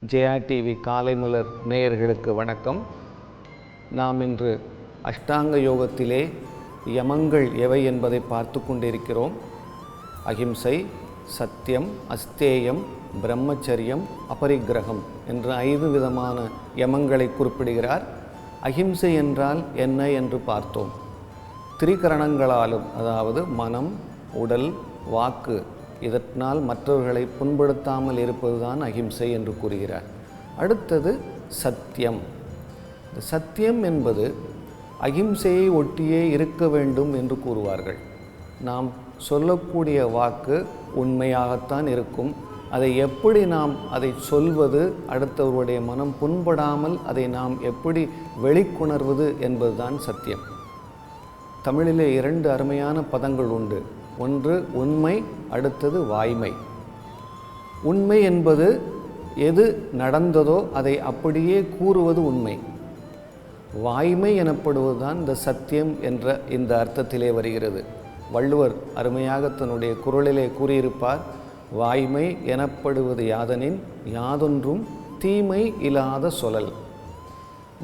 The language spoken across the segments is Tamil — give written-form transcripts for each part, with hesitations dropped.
ஜெயா டிவி காலை மலர் நேயர்களுக்கு வணக்கம். நாம் இன்று அஷ்டாங்க யோகத்திலே யமங்கள் எவை என்பதை பார்த்து கொண்டிருக்கிறோம். அகிம்சை, சத்தியம், அஸ்தேயம், பிரம்மச்சரியம், அபரிக்கிரகம் என்ற 5 விதமான யமங்களை குறிப்பிடுகிறார். அகிம்சை என்றால் என்ன என்று பார்த்தோம். திரிகரணங்களாலும், அதாவது மனம், உடல், வாக்கு, இதனால் மற்றவர்களை புண்படுத்தாமல் இருப்பதுதான் அகிம்சை என்று கூறுகிறார். அடுத்தது சத்தியம். இந்த சத்தியம் என்பது அகிம்சையை ஒட்டியே இருக்க வேண்டும் என்று கூறுவார்கள். நாம் சொல்லக்கூடிய வாக்கு உண்மையாகத்தான் இருக்கும். அதை எப்படி நாம் அதை சொல்வது, அடுத்தவருடைய மனம் புண்படாமல் அதை நாம் எப்படி வெளிக்கொணர்வது என்பதுதான் சத்தியம். தமிழிலே 2 அருமையான பதங்கள் உண்டு. ஒன்று உண்மை, அடுத்தது வாய்மை. உண்மை என்பது எது நடந்ததோ அதை அப்படியே கூறுவது உண்மை. வாய்மை எனப்படுவதுதான் இந்த சத்தியம் என்ற இந்த அர்த்தத்திலே வருகிறது. வள்ளுவர் அருமையாக தன்னுடைய குறளிலே கூறியிருப்பார், வாய்மை எனப்படுவது யாதெனின் யாதொன்றும் தீமை இல்லாத சொல்லல்.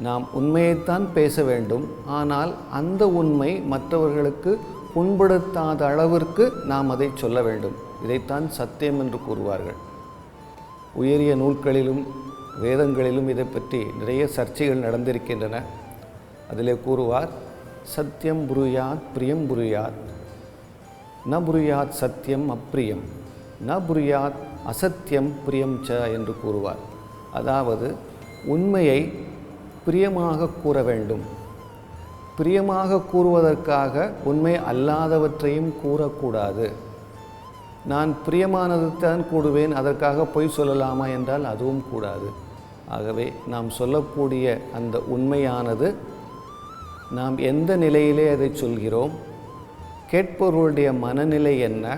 நாம் உண்மையைத்தான் பேச வேண்டும், ஆனால் அந்த உண்மை மற்றவர்களுக்கு புண்படுத்தாத அளவிற்கு நாம் அதை சொல்ல வேண்டும். இதைத்தான் சத்தியம் என்று கூறுவார்கள். உயரிய நூல்களிலும் வேதங்களிலும் இதை பற்றி நிறைய சர்ச்சைகள் நடந்திருக்கின்றன. அதிலே கூறுவார், சத்தியம் புருயாத் பிரியம் புருயாத், ந புருயாத் சத்தியம் அப்பிரியம், ந புருயாத் அசத்தியம் பிரியம் ச என்று கூறுவார். அதாவது உண்மையை பிரியமாக கூற வேண்டும். பிரியமாக கூறுவதற்காக உண்மை அல்லாதவற்றையும் கூறக்கூடாது. நான் பிரியமானது தான் கூடுவேன், அதற்காக பொய் சொல்லலாமா என்றால் அதுவும் கூடாது. ஆகவே நாம் சொல்லக்கூடிய அந்த உண்மையானது நாம் எந்த நிலையிலே அதை சொல்கிறோம், கேட்பவர்களுடைய மனநிலை என்ன,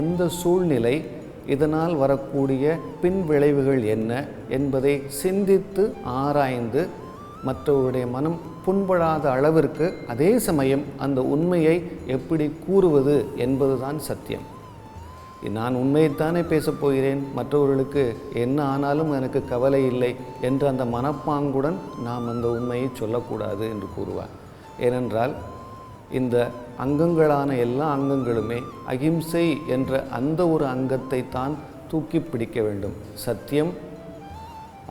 எந்த சூழ்நிலை, இதனால் வரக்கூடிய பின் விளைவுகள் என்ன என்பதை சிந்தித்து ஆராய்ந்து மற்றவருடைய மனம் புண்படாத அளவிற்கு அதே சமயம் அந்த உண்மையை எப்படி கூறுவது என்பதுதான் சத்தியம். நான் உண்மையைத்தானே பேசப்போகிறேன், மற்றவர்களுக்கு என்ன ஆனாலும் எனக்கு கவலை இல்லை என்ற அந்த மனப்பாங்குடன் நாம் அந்த உண்மையை சொல்லக்கூடாது என்று கூறுவார். ஏனென்றால் இந்த அங்கங்களான எல்லா அங்கங்களுமே அகிம்சை என்ற அந்த ஒரு அங்கத்தை தான் தூக்கி பிடிக்க வேண்டும். சத்தியம்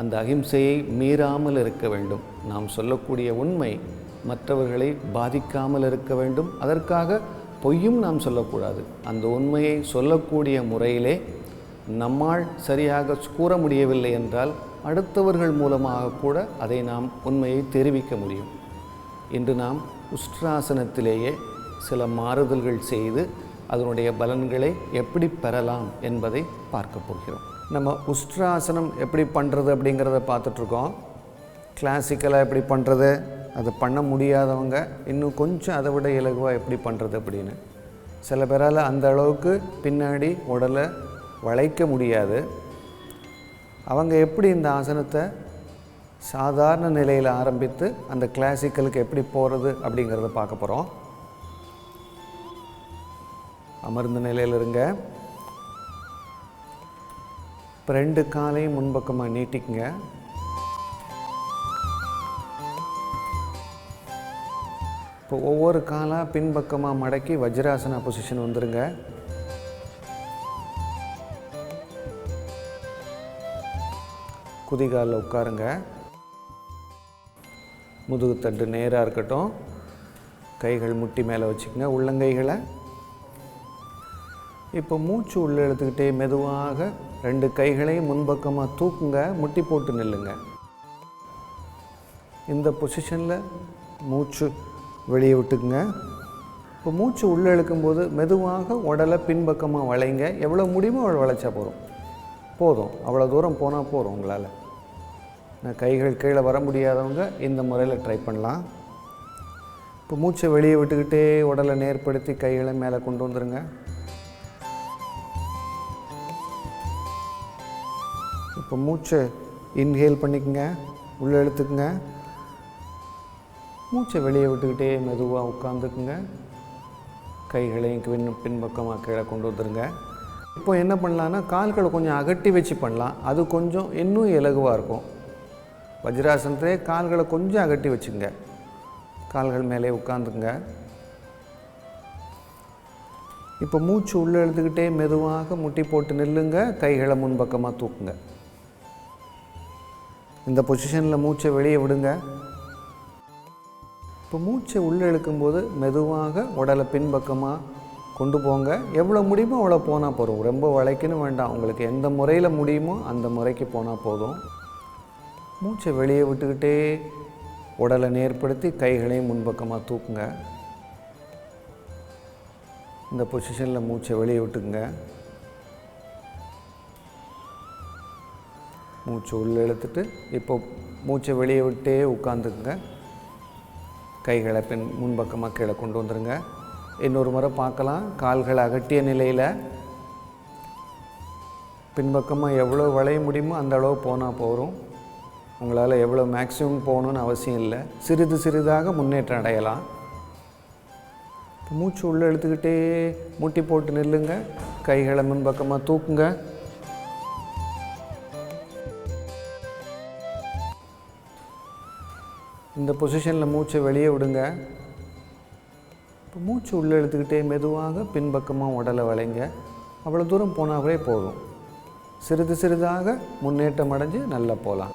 அந்த அகிம்சையை மீறாமல் இருக்க வேண்டும். நாம் சொல்லக்கூடிய உண்மை மற்றவர்களை பாதிக்காமல் இருக்க வேண்டும். அதற்காக பொய்யும் நாம் சொல்லக்கூடாது. அந்த உண்மையை சொல்லக்கூடிய முறையிலே நம்மால் சரியாக கூற முடியவில்லை என்றால் அடுத்தவர்கள் மூலமாக கூட அதை நாம் உண்மையை தெரிவிக்க முடியும். இன்று நாம் உஷ்ட்ராசனத்திலேயே சில மாறுதல்கள் செய்து அதனுடைய பலன்களை எப்படி பெறலாம் என்பதை பார்க்க போகிறோம். நம்ம உஷ்ட்ராசனம் எப்படி பண்ணுறது அப்படிங்கிறத பார்த்துட்ருக்கோம். கிளாசிக்கலாக எப்படி பண்ணுறது, அதை பண்ண முடியாதவங்க இன்னும் கொஞ்சம் அதை விட இலகுவாக எப்படி பண்ணுறது அப்படின்னு. சில பேரால் அந்த அளவுக்கு பின்னாடி உடலை வளைக்க முடியாது. அவங்க எப்படி இந்த ஆசனத்தை சாதாரண நிலையில் ஆரம்பித்து அந்த கிளாசிக்கலுக்கு எப்படி போகிறது அப்படிங்கிறத பார்க்க போகிறோம். அமர்ந்த நிலையில் இருங்க. இப்போ 2 காலையும் முன்பக்கமாக நீட்டிக்குங்க. இப்போ ஒவ்வொரு காலாக பின்பக்கமாக மடக்கி வஜ்ராசனா பொசிஷன் வந்துடுங்க. குதிகாலில் உட்காருங்க. முதுகுத்தண்டு நேராக இருக்கட்டும். கைகள் முட்டி மேலே வச்சுக்கோங்க, உள்ளங்கைகளை. இப்போ மூச்சு உள்ளே எடுத்துக்கிட்டே மெதுவாக 2 கைகளையும் முன்பக்கமாக தூக்குங்க, முட்டி போட்டு நில்லுங்க. இந்த பொசிஷனில் மூச்சு வெளியே விட்டுக்குங்க. இப்போ மூச்சு உள்ளே இழுக்கும்போது மெதுவாக உடலை பின்பக்கமாக வளைங்க. எவ்வளோ முடியுமோ அவ்வளோ வளைச்சா போதும். அவ்வளோ தூரம் போனால் போதும் உங்களால். கைகள் கீழே வர முடியாதவங்க இந்த முறையில் ட்ரை பண்ணலாம். இப்போ மூச்சை வெளியே விட்டுக்கிட்டே உடலை நேர்படுத்தி கைகளை மேலே கொண்டு வந்துடுங்க. இப்போ மூச்சை இன்ஹேல் பண்ணிக்கோங்க, உள்ளே இழுத்துக்குங்க. மூச்சை வெளியே விட்டுக்கிட்டே மெதுவாக உட்காந்துக்குங்க. கைகளையும் பின்பக்கமாக கீழே கொண்டு வந்துடுங்க. இப்போ என்ன பண்ணலான்னா கால்களை கொஞ்சம் அகட்டி வச்சு பண்ணலாம். அது கொஞ்சம் இன்னும் இலகுவாக இருக்கும். வஜ்ராசனத்திலே கால்களை கொஞ்சம் அகட்டி வச்சுங்க. கால்கள் மேலே உட்காந்துங்க. இப்போ மூச்சு உள்ளே இழுத்துக்கிட்டே மெதுவாக முட்டி போட்டு நில்லுங்க. கைகளை முன்பக்கமாக தூக்குங்க. இந்த பொசிஷனில் மூச்சை வெளியே விடுங்க. இப்போ மூச்சை உள்ளே இழுக்கும்போது மெதுவாக உடலை பின்பக்கமாக கொண்டு போங்க. எவ்வளோ முடியுமோ அவ்வளோ போனால் போதும். ரொம்ப வளைக்கணும் வேண்டாம். உங்களுக்கு எந்த முறையில் முடியுமோ அந்த முறைக்கு போனால் போதும். மூச்சை வெளியே விட்டுக்கிட்டே உடலை நேர்படுத்தி கைகளையும் முன்பக்கமாக தூக்குங்க. இந்த பொசிஷனில் மூச்சை வெளியே விட்டுக்குங்க. மூச்சை உள்ளே இழுத்துட்டு இப்போ மூச்சை வெளியே விட்டே உட்காந்துக்குங்க. கைகளை முன்பக்கமாக கீழே கொண்டு வந்துடுங்க. இன்னொரு முறை பார்க்கலாம். கால்களை அகட்டிய நிலையில் பின்பக்கமாக எவ்வளோ வளைய முடியுமோ அந்த அளவு போனால் போகிறோம். உங்களால் எவ்வளோ மேக்ஸிமம் போகணுன்னு அவசியம் இல்லை. சிறிது சிறிதாக முன்னேற்றம் அடையலாம். மூச்சு உள்ளே இழுத்துக்கிட்டே முட்டி போட்டு நில்லுங்க. கைகளை முன்பக்கமாக தூக்குங்க. இந்த பொசிஷனில் மூச்சை வெளியே விடுங்க. இப்போ மூச்சு உள்ளே இழுத்துக்கிட்டே மெதுவாக பின்பக்கமாக உடலை வளைங்க. அவ்வளோ தூரம் போனாவே போதும். சிறிது சிறிதாக முன்னேற்றம் அடைஞ்சு நல்லா போகலாம்.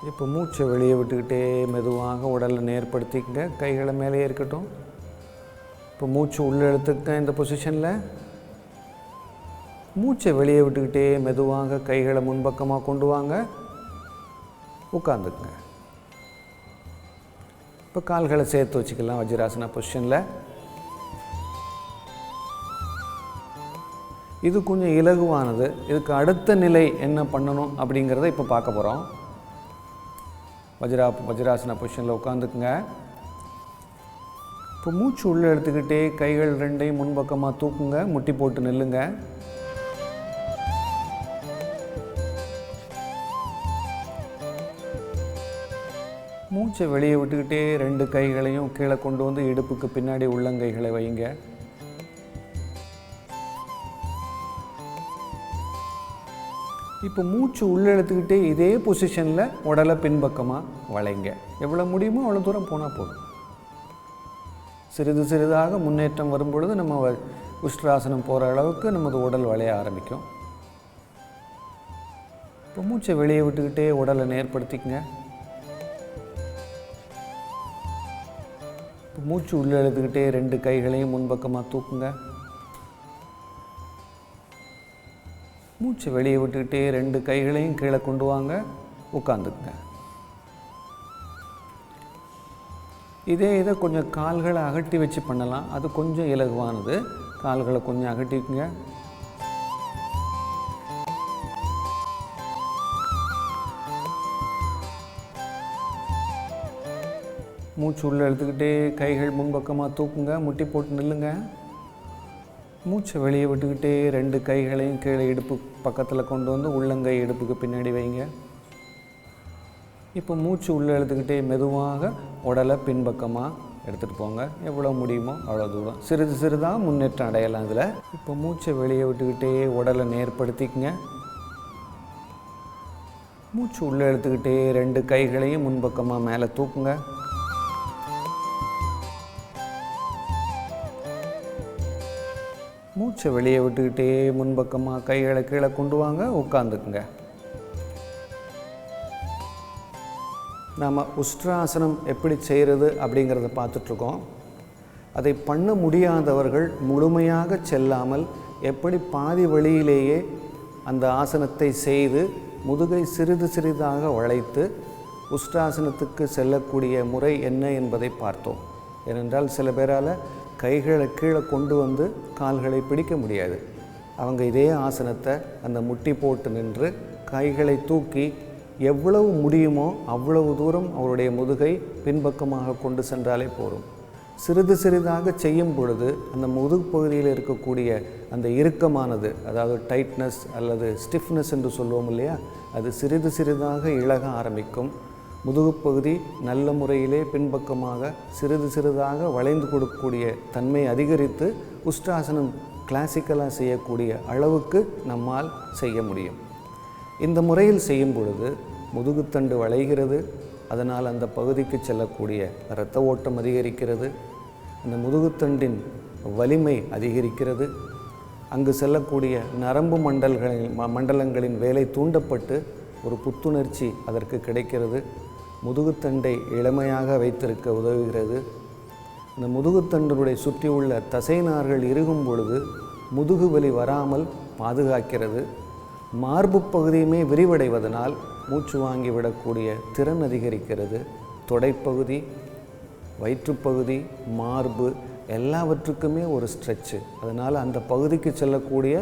இப்போ மூச்சை வெளியே விட்டுக்கிட்டே மெதுவாக உடலை நேர்படுத்திக்கங்க. கைகளை மேலே இருக்கட்டும். இப்போ மூச்சு உள்ளே இழுத்துக்க. இந்த பொசிஷனில் மூச்சை வெளியே விட்டுக்கிட்டே மெதுவாக கைகளை முன்பக்கமாக கொண்டு வாங்க. உட்காந்துக்குங்க. இப்போ கால்களை சேர்த்து வச்சுக்கலாம் வஜ்ராசன பொசிஷனில். இது கொஞ்சம் இலகுவானது. இதுக்கு அடுத்த நிலை என்ன பண்ணணும் அப்படிங்கிறத இப்போ பார்க்க போகிறோம். வஜ்ராசன பொசிஷனில் உட்காந்துக்குங்க. இப்போ மூச்சு உள்ளே எடுத்துக்கிட்டே கைகள் ரெண்டையும் முன்பக்கமாக தூக்குங்க. முட்டி போட்டு நில்லுங்க. மூச்சை வெளியே விட்டுக்கிட்டே ரெண்டு கைகளையும் கீழே கொண்டு வந்து இடுப்புக்கு பின்னாடி உள்ளங்கைகளை வைங்க. இப்போ மூச்சு உள்ளே எடுத்துக்கிட்டே இதே பொசிஷனில் உடலை பின்பக்கமாக வளைங்க. எவ்வளோ முடியுமோ அவ்வளோ தூரம் போனால் போதும். சிறிது சிறிதாக முன்னேற்றம் வரும்பொழுது நம்ம உஷ்ட்ராசனம் போகிற அளவுக்கு நமது உடல் வளைய ஆரம்பிக்கும். இப்போ மூச்சை வெளியே விட்டுக்கிட்டே உடலை நேர்படுத்திக்கங்க. இப்போ மூச்சு உள்ளே எடுத்துக்கிட்டே ரெண்டு கைகளையும் முன்பக்கமாக தூக்குங்க. மூச்சு வெளியே விட்டுக்கிட்டே ரெண்டு கைகளையும் கீழே கொண்டு வாங்க. உட்காந்துக்குங்க. இதை கொஞ்சம் கால்களை அகட்டி வச்சு பண்ணலாம். அது கொஞ்சம் இலகுவானது. கால்களை கொஞ்சம் அகட்டிக்குங்க. மூச்சு உள்ளே எடுத்துக்கிட்டே கைகள் முன்பக்கமாக தூக்குங்க. முட்டி போட்டு நில்லுங்க. மூச்சை வெளியே விட்டுக்கிட்டே ரெண்டு கைகளையும் கீழே இடுப்பு பக்கத்தில் கொண்டு வந்து உள்ளங்கை இடுப்புக்கு பின்னாடி வைங்க. இப்போ மூச்சு உள்ளே எடுத்துக்கிட்டே மெதுவாக உடலை பின்பக்கமாக எடுத்துகிட்டு போங்க. எவ்வளோ முடியுமோ அவ்வளோ தூரம். சிறிது சிறிதாக முன்னேற்றம் அடையலாம் இதில். இப்போ மூச்சை வெளியே விட்டுக்கிட்டே உடலை நேர்படுத்திக்கங்க. மூச்சு உள்ளே எடுத்துக்கிட்டே ரெண்டு கைகளையும் முன்பக்கமாக மேலே தூக்குங்க. மூச்சை வெளியே விட்டுக்கிட்டே முன்பக்கமாக கைகளை கீழே கொண்டு வாங்க. உட்காந்துக்குங்க. நாம் உஷ்ட்ராசனம் எப்படி செய்கிறது அப்படிங்கிறத பார்த்துட்ருக்கோம். அதை பண்ண முடியாதவர்கள் முழுமையாக செல்லாமல் எப்படி பாதி வழியிலேயே அந்த ஆசனத்தை செய்து முதுகை சிறிது சிறிதாக வளைத்து உஷ்ட்ராசனத்துக்கு செல்லக்கூடிய முறை என்ன என்பதை பார்த்தோம். ஏனென்றால் சில பேரால் கைகளை கீழே கொண்டு வந்து கால்களை பிடிக்க முடியாது. அவங்க இதே ஆசனத்தை அந்த முட்டி போட்டு நின்று கைகளை தூக்கி எவ்வளவு முடியுமோ அவ்வளவு தூரம் அவருடைய முதுகை பின்பக்கமாக கொண்டு சென்றாலே போதும். சிறிது சிறிதாக செய்யும் பொழுது அந்த முதுகு பகுதியில் இருக்கக்கூடிய அந்த இறுக்கமானது, அதாவது டைட்னஸ் அல்லது ஸ்டிஃப்னஸ் என்று சொல்லுவோம் இல்லையா, அது சிறிது சிறிதாக இழக ஆரம்பிக்கும். முதுகுப்பகுதி நல்ல முறையிலே பின்பக்கமாக சிறிது சிறிதாக வளைந்து கொடுக்கக்கூடிய தன்மை அதிகரித்து உஷ்ட்ராசனம் கிளாசிக்கலாக செய்யக்கூடிய அளவுக்கு நம்மால் செய்ய முடியும். இந்த முறையில் செய்யும் பொழுது முதுகுத்தண்டு வளைகிறது. அதனால் அந்த பகுதிக்கு செல்லக்கூடிய இரத்த ஓட்டம் அதிகரிக்கிறது. அந்த முதுகுத்தண்டின் வலிமை அதிகரிக்கிறது. அங்கு செல்லக்கூடிய நரம்பு மண்டலங்களின் வேலை தூண்டப்பட்டு ஒரு புத்துணர்ச்சி அதற்கு கிடைக்கிறது. முதுகுத்தண்டை இளமையாக வைத்திருக்க உதவுகிறது. அந்த முதுகுத்தண்டினுடைய சுற்றியுள்ள தசைநார்கள் இறுகும் பொழுது முதுகு வலி வராமல் பாதுகாக்கிறது. மார்பு பகுதியுமே விரிவடைவதனால் மூச்சு வாங்கி விடக்கூடிய திறன் அதிகரிக்கிறது. தொடைப்பகுதி, வயிற்றுப்பகுதி, மார்பு எல்லாவற்றுக்குமே ஒரு ஸ்ட்ரெச்சு. அதனால் அந்த பகுதிக்கு செல்லக்கூடிய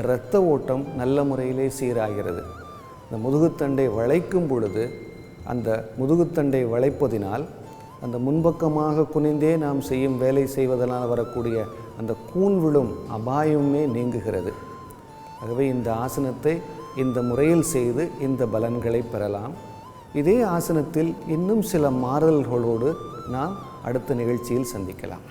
இரத்த ஓட்டம் நல்ல முறையிலே சீராகிறது. இந்த முதுகுத்தண்டை வளைக்கும் பொழுது அந்த முதுகுத்தண்டை வளைப்பதினால் அந்த முன்பக்கமாக குனிந்தே நாம் செய்யும் வேலை செய்வதனால் வரக்கூடிய அந்த கூன் விழும் அபாயமே நீங்குகிறது. ஆகவே இந்த ஆசனத்தை இந்த முறையில் செய்து இந்த பலன்களை பெறலாம். இதே ஆசனத்தில் இன்னும் சில மாறுதல்களோடு நாம் அடுத்த நிகழ்ச்சியில் சந்திக்கலாம்.